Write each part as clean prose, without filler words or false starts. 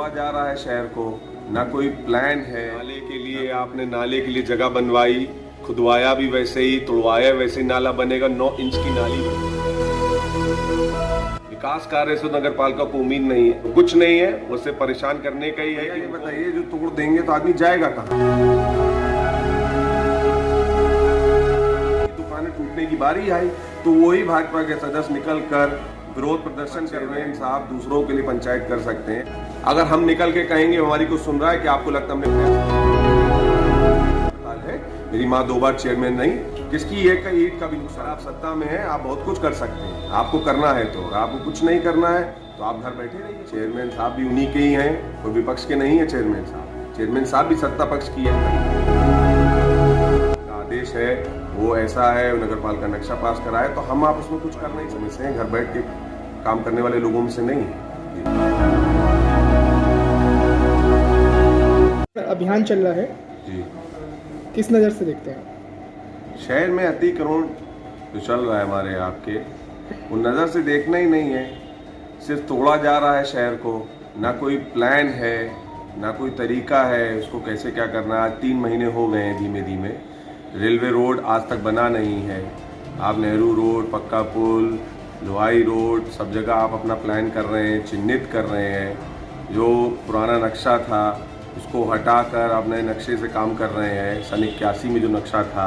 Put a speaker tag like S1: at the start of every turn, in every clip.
S1: तोड़ा जा रहा है शहर को, ना कोई प्लान है। नाले के लिए आपने नाले के लिए जगह बनवाई, खुदवाया भी वैसे ही, तोड़वाया वैसे ही, नाला बनेगा 9 इंच की नाली बनेगी। विकास कार्य से नगर पालिका को उम्मीद नहीं है, कुछ नहीं है, उससे परेशान करने का ही है। ये बताइए जो तोड़ देंगे तो आदमी जाएगा कहाँ? दुकानें टूटने की बारी आई तो वही भाजपा के सदस्य निकल कर विरोध प्रदर्शन कर रहे हैं। साहब दूसरों के लिए पंचायत कर सकते हैं। अगर हम निकल के कहेंगे हमारी को सुन रहा है कि आपको लगता हमने है मेरी माँ 2 बार चेयरमैन नहीं, किसकी एक का ईंट का भी नुकसान। आप सत्ता में है, आप बहुत कुछ कर सकते हैं, आपको करना है तो। आपको कुछ नहीं करना है तो आप घर बैठे रहिए। चेयरमैन साहब भी उन्हीं के ही हैं, कोई विपक्ष के नहीं है। चेयरमैन साहब भी सत्ता पक्ष की है। आदेश है वो ऐसा है, नगर पालिका नक्शा पास कराए तो हम आप उसमें कुछ कर नहीं समझते हैं। घर बैठ के काम करने वाले लोगों में से नहीं है।
S2: अभियान चल रहा है
S1: जी,
S2: किस नज़र से देखते हैं?
S1: शहर में अतिक्रमण जो चल रहा है हमारे आपके, वो नज़र से देखना ही नहीं है। सिर्फ तोड़ा जा रहा है शहर को, ना कोई प्लान है, ना कोई तरीका है उसको कैसे क्या करना है। आज 3 महीने हो गए हैं धीमे धीमे। रेलवे रोड आज तक बना नहीं है। आप नेहरू रोड, पक्का पुल, लोहाई रोड, सब जगह आप अपना प्लान कर रहे हैं, चिन्हित कर रहे हैं। जो पुराना नक्शा था उसको हटाकर आप नए नक्शे से काम कर रहे हैं। सन 81 में जो नक्शा था,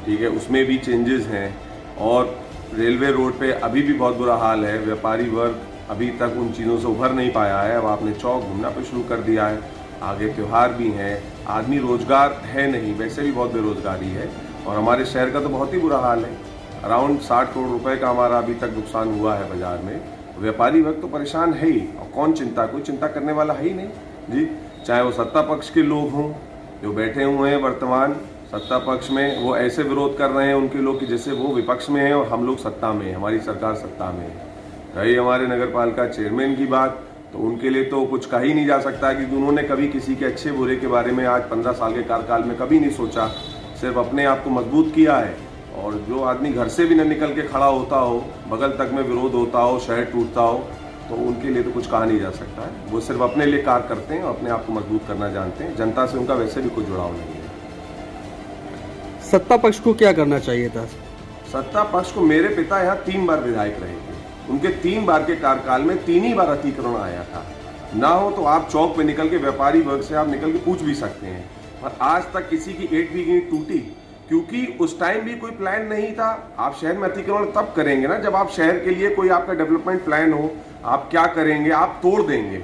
S1: ठीक है, उसमें भी चेंजेस हैं। और रेलवे रोड पे अभी भी बहुत बुरा हाल है। व्यापारी वर्ग अभी तक उन चीज़ों से उभर नहीं पाया है। अब आपने चौक घूमना पे शुरू कर दिया है। आगे त्यौहार भी हैं, आदमी रोजगार है नहीं, वैसे भी बहुत बेरोजगारी है। और हमारे शहर का तो बहुत ही बुरा हाल है। अराउंड 60 करोड़ रुपए का हमारा अभी तक नुकसान हुआ है बाजार में। व्यापारी वर्ग तो परेशान है ही, और कौन चिंता, कोई चिंता करने वाला है ही नहीं जी। चाहे वो सत्ता पक्ष के लोग हों जो बैठे हुए हैं वर्तमान सत्ता पक्ष में, वो ऐसे विरोध कर रहे हैं उनके लोग कि जैसे वो विपक्ष में हैं और हम लोग सत्ता में हैं, हमारी सरकार सत्ता में है। रही हमारे नगर पालिका चेयरमैन की बात, तो उनके लिए तो कुछ कहा ही नहीं जा सकता कि उन्होंने कभी किसी के अच्छे बुरे के बारे में आज 15 साल के कार्यकाल में कभी नहीं सोचा। सिर्फ अपने आप को मजबूत किया है। और जो आदमी घर से भी न निकल के खड़ा होता हो, बगल तक में विरोध होता हो, शहर टूटता हो, तो उनके लिए तो कुछ कहा नहीं जा सकता है। वो सिर्फ अपने लिए कार्य करते हैं और अपने आप को मजबूत करना जानते हैं। जनता से उनका वैसे भी कोई जुड़ाव नहीं है।
S3: सत्ता पक्ष को क्या करना चाहिए था?
S1: सत्ता पक्ष को, मेरे पिता यहाँ 3 बार विधायक रहे थे, उनके 3 बार के कार्यकाल में 3 ही बार अतिक्रमण आया था। ना हो तो आप चौक पे निकल के व्यापारी वर्ग से आप निकल के पूछ भी सकते हैं। और आज तक किसी की 1 भी ईंट टूटी, क्योंकि उस टाइम भी कोई प्लान नहीं था। आप शहर में अतिक्रमण तब करेंगे ना जब आप शहर के लिए कोई आपका डेवलपमेंट प्लान हो। आप क्या करेंगे? आप तोड़ देंगे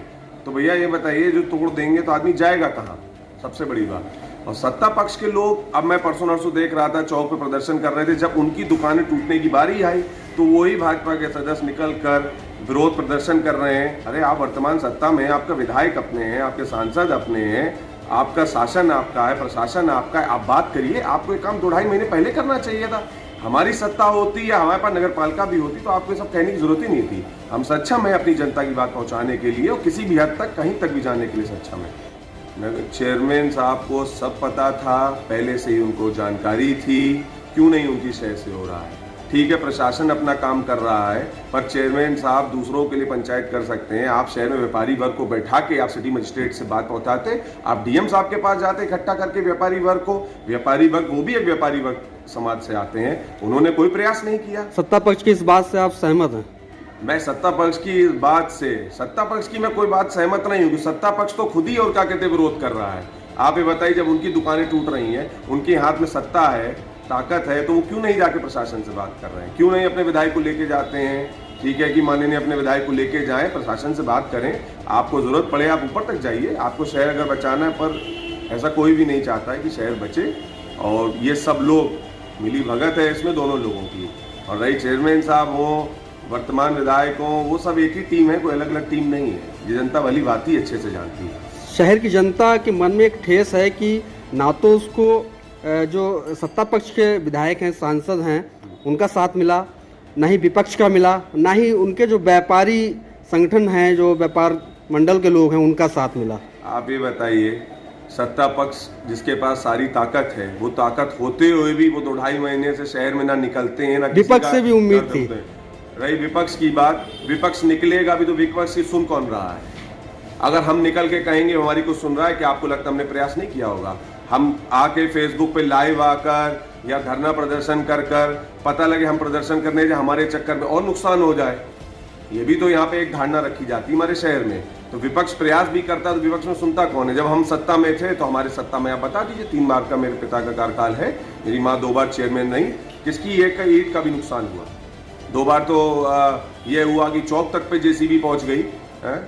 S1: तो भैया ये बताइए जो तोड़ देंगे तो आदमी जाएगा कहाँ? सबसे बड़ी बात। और सत्ता पक्ष के लोग, अब मैं परसों नरसों देख रहा था चौक पे प्रदर्शन कर रहे थे, जब उनकी दुकानें टूटने की बारी आई तो वही भाजपा के सदस्य निकल कर विरोध प्रदर्शन कर रहे हैं। अरे आप वर्तमान सत्ता में, आपका विधायक अपने हैं, आपके सांसद अपने हैं, आपका शासन आपका है, प्रशासन आपका है, आप बात करिए। आपको एक काम 2-2.5 महीने पहले करना चाहिए था। हमारी सत्ता होती या हमारे पास नगर पालिका भी होती तो आपको सब कहने की जरूरत ही नहीं थी। हम सक्षम है अपनी जनता की बात पहुंचाने के लिए, और किसी भी हद तक कहीं तक भी जाने के लिए सक्षम है। चेयरमैन साहब को सब पता था, पहले से ही उनको जानकारी थी, क्यों नहीं उनकी शहर से हो रहा है। ठीक है, प्रशासन अपना काम कर रहा है, पर चेयरमैन साहब दूसरों के लिए पंचायत कर सकते हैं। आप शहर में व्यापारी वर्ग को बैठा के आप सिटी मजिस्ट्रेट से बात पहुंचाते, आप डीएम साहब के पास जाते इकट्ठा करके व्यापारी वर्ग को। व्यापारी वर्ग, वो भी एक व्यापारी वर्ग समाज से आते हैं, उन्होंने कोई प्रयास नहीं किया।
S3: सत्ता पक्ष की इस बात से आप सहमत हैं?
S1: मैं सत्ता पक्ष की बात से, सत्ता पक्ष की मैं कोई बात सहमत नहीं हूँ। सत्ता पक्ष तो खुद ही और क्या कहते विरोध कर रहा है। आप ये बताइए, जब उनकी दुकानें टूट रही हैं, उनके हाथ में सत्ता है, ताकत है, तो वो क्यों नहीं जाके प्रशासन से बात कर रहे हैं? क्यों नहीं अपने विधायक को लेके जाते हैं? ठीक है कि माननीय अपने विधायक को लेके जाएं, प्रशासन से बात करें। आपको जरूरत पड़े आप ऊपर तक जाइए। आपको शहर अगर बचाना है, पर ऐसा कोई भी नहीं चाहता है कि शहर बचे। और ये सब लोग मिली भगत है इसमें दोनों लोगों की। और रही चेयरमैन साहब हो, वर्तमान विधायक हो, वो सब एक ही टीम है, कोई अलग अलग टीम नहीं है। ये जनता भली बात ही अच्छे से जानती है।
S3: शहर की जनता के मन में एक ठेस है कि ना तो उसको जो सत्ता पक्ष के विधायक हैं, सांसद हैं, उनका साथ मिला, ना ही विपक्ष का मिला, ना ही उनके जो व्यापारी संगठन हैं, जो व्यापार मंडल के लोग हैं, उनका साथ मिला।
S1: आप ये बताइए, सत्ता पक्ष जिसके पास सारी ताकत है, वो ताकत होते हुए भी वो 2-2.5 महीने से शहर में ना निकलते हैं, ना
S3: विपक्ष से भी उम्मीद थी।
S1: रही विपक्ष की बात, विपक्ष निकलेगा भी तो विपक्ष की सुन कौन रहा है? अगर हम निकल के कहेंगे हमारी कुछ सुन रहा है, क्या आपको लगता है हमने प्रयास नहीं किया होगा? हम आके फेसबुक पे लाइव आकर या धरना प्रदर्शन कर कर पता लगे हम प्रदर्शन करने जाए, हमारे चक्कर में और नुकसान हो जाए, ये भी तो यहाँ पे एक धारणा रखी जाती है हमारे शहर में। तो विपक्ष प्रयास भी करता, तो विपक्ष में सुनता कौन है? जब हम सत्ता में थे तो हमारे सत्ता में आप बता दीजिए 3 बार का मेरे पिता का कार्यकाल है, मेरी माँ 2 बार चेयरमैन रही, किसकी एक ईंट का भी नुकसान हुआ? 2 बार तो ये हुआ कि चौक तक पे जेसीबी पहुंच गई,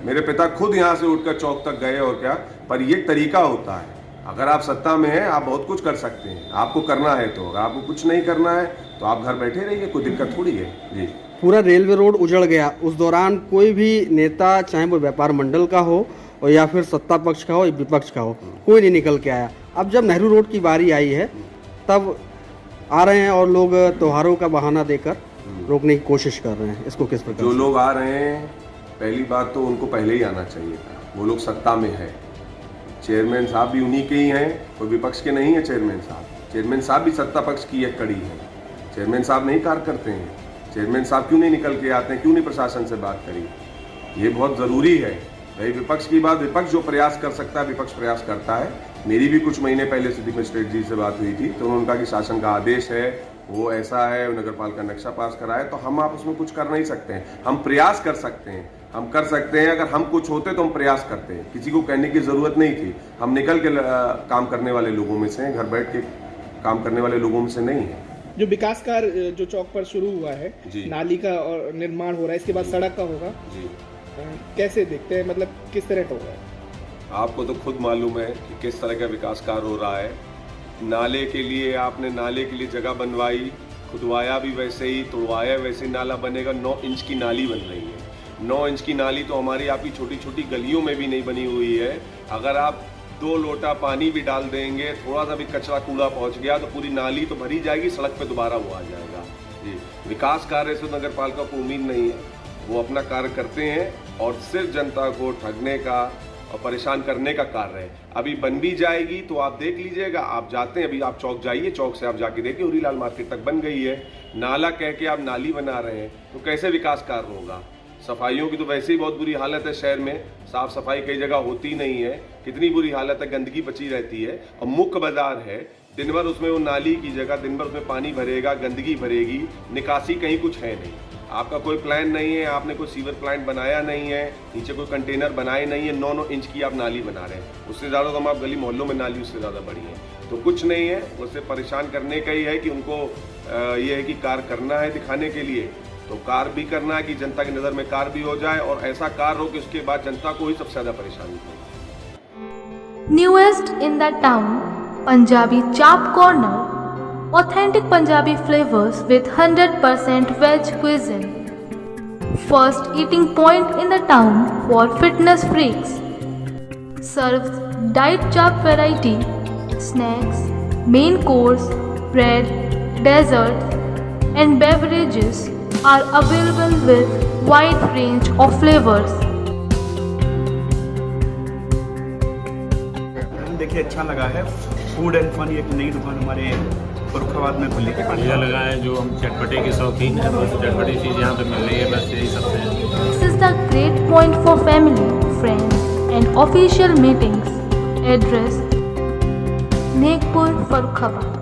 S1: मेरे पिता खुद यहाँ से उठकर चौक तक गए और क्या। पर ये तरीका होता है, अगर आप सत्ता में हैं आप बहुत कुछ कर सकते हैं, आपको करना है तो, अगर आपको कुछ नहीं करना है तो आप घर बैठे रहिए, कोई दिक्कत थोड़ी है जी।
S3: पूरा रेलवे रोड उजड़ गया, उस दौरान कोई भी नेता, चाहे वो व्यापार मंडल का हो और या फिर सत्ता पक्ष का हो या विपक्ष का हो, कोई नहीं निकल के आया। अब जब नेहरू रोड की बारी आई है तब आ रहे हैं और लोग त्योहारों का बहाना देकर रोकने की कोशिश कर रहे हैं, इसको किस प्रकार?
S1: जो लोग आ रहे हैं, पहली बात तो उनको पहले ही आना चाहिए था, वो लोग सत्ता में है। चेयरमैन साहब भी उन्हीं के ही हैं, कोई विपक्ष के नहीं है चेयरमैन साहब। चेयरमैन साहब भी सत्ता पक्ष की एक कड़ी है, चेयरमैन साहब नहीं कार्य करते हैं। चेयरमैन साहब क्यों नहीं निकल के आते हैं, क्यों नहीं प्रशासन से बात करी? ये बहुत ज़रूरी है भाई। विपक्ष की बात, विपक्ष जो प्रयास कर सकता है विपक्ष प्रयास करता है। मेरी भी कुछ महीने पहले सिटी मजिस्ट्रेट जी से बात हुई थी, तो उन्होंने कहा कि शासन का आदेश है, वो ऐसा है, नगर पालिका नक्शा पास करा है, तो हम आप उसमें कुछ कर नहीं सकते हैं। हम प्रयास कर सकते हैं, हम कर सकते हैं। अगर हम कुछ होते तो हम प्रयास करते हैं, किसी को कहने की ज़रूरत नहीं थी। हम निकल के काम करने वाले लोगों में से, घर बैठ के काम करने वाले लोगों में से नहीं है।
S2: जो विकास कार्य जो चौक पर शुरू हुआ है, नाली का और निर्माण हो रहा है, इसके बाद सड़क का होगा
S1: जी,
S2: कैसे देखते हैं, मतलब किस तरह का होगा?
S1: आपको तो खुद मालूम है कि किस तरह का विकास कार्य हो रहा है। नाले के लिए आपने नाले के लिए जगह बनवाई, खुदवाया भी वैसे ही, तोड़वाया वैसे ही नाला बनेगा। 9 इंच की नाली बन रही है। 9 इंच की नाली तो हमारी आपकी छोटी छोटी गलियों में भी नहीं बनी हुई है। अगर आप 2 लोटा पानी भी डाल देंगे, थोड़ा सा भी कचरा कूड़ा पहुंच गया तो पूरी नाली तो भरी जाएगी, सड़क पे दोबारा वो आ जाएगा जी। विकास कार्य से नगर पालिका को उम्मीद नहीं है, वो अपना कार्य करते हैं और सिर्फ जनता को ठगने का और परेशान करने का कार्य है। अभी बन भी जाएगी तो आप देख लीजिएगा, आप जाते हैं, अभी आप चौक जाइए, चौक से आप जाके देखिए हुरीलाल मार्केट तक बन गई है। नाला कह के आप नाली बना रहे हैं तो कैसे विकास कार्य होगा? सफाइयों की तो वैसे ही बहुत बुरी हालत है शहर में, साफ सफाई कई जगह होती नहीं है, कितनी बुरी हालत है, गंदगी बची रहती है। और मुख्य बाजार है, दिन भर उसमें वो नाली की जगह दिन भर उसमें पानी भरेगा, गंदगी भरेगी, निकासी कहीं कुछ है नहीं। आपका कोई प्लान नहीं है, आपने कोई सीवर प्लांट बनाया नहीं है, नीचे कोई कंटेनर बनाए नहीं है, 9-9 इंच की आप नाली बना रहे हैं। उससे ज़्यादा तो हम आप गली मोहल्लों में नाली उससे ज़्यादा बड़ी है। तो कुछ नहीं है, उससे परेशान करने का ही है कि उनको ये है कि कार्य करना है दिखाने के लिए, तो कार्य भी करना है कि जनता की नज़र में कार्य भी हो जाए और ऐसा कार्य हो कि उसके बाद जनता को ही सबसे ज़्यादा परेशानी हो।
S4: Newest in the town, Punjabi Chap Corner, authentic Punjabi flavors with 100% veg cuisine. First eating point in the town for fitness freaks. Serves diet chap variety, snacks, main course, bread, dessert and beverages are available with wide range of flavors.
S5: देखिए अच्छा लगा है, food and fun एक नई दुकान हमारे फर्रुखाबाद में खुली है।
S6: बढ़िया लगा है, जो हम चटपटे के शौकीन हैं बस चटपटी चीज़ यहाँ पे मिल रही है, बस यही सब है।
S4: This is the great point for family, friends and official meetings. Address: Neghpur, Farrukhabad.